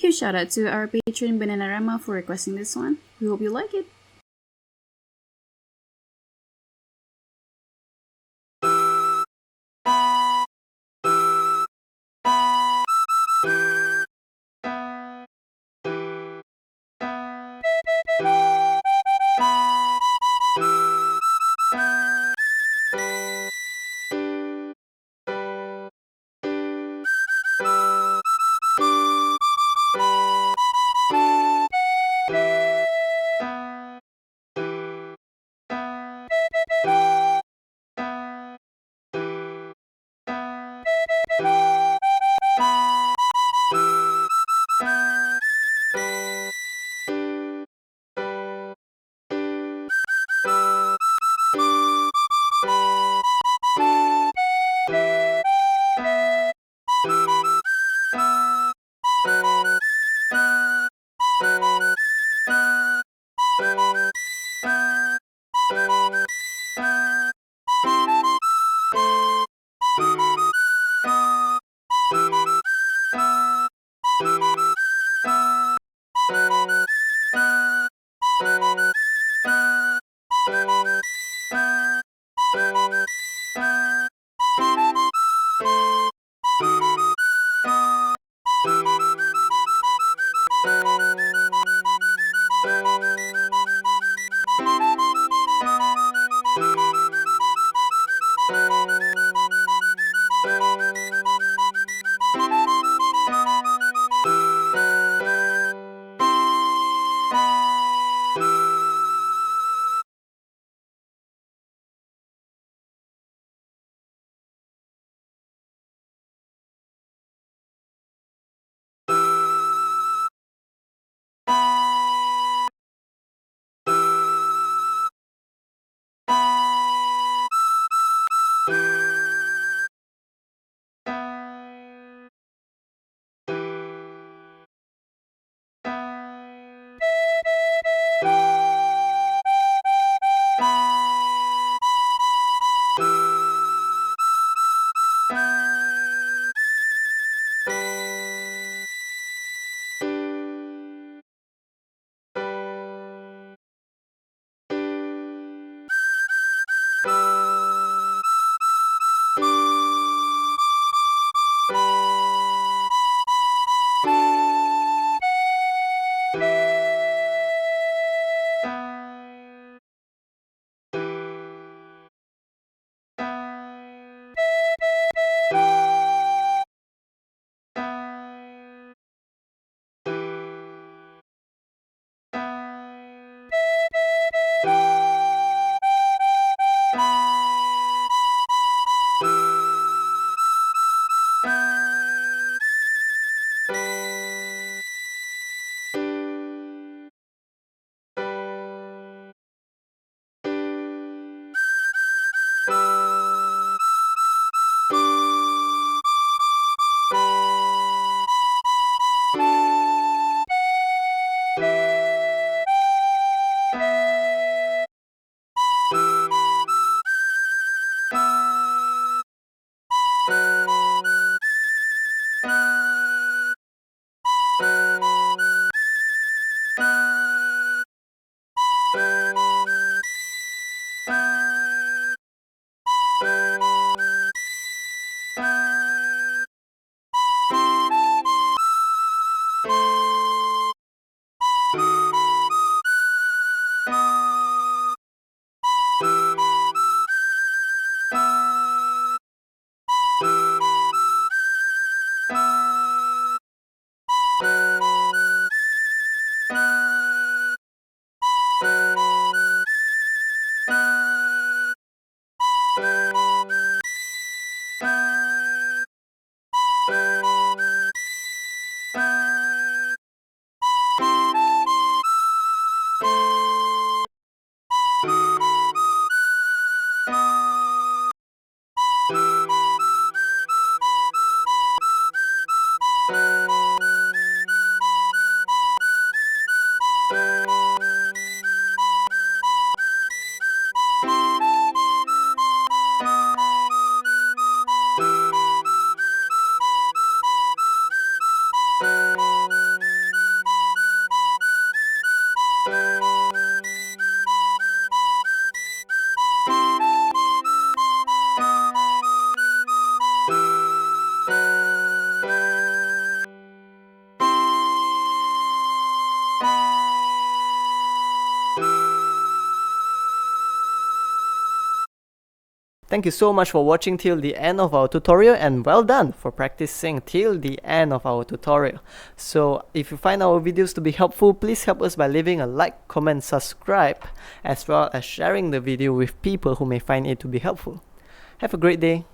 Huge shout out to our patron Bananarama for requesting this one. We hope you like it. Thank you so much for watching till the end of our tutorial, and well done for practicing till the end of our tutorial. So if you find our videos to be helpful, please help us by leaving a like, comment, subscribe, as well as sharing the video with people who may find it to be helpful. Have a great day.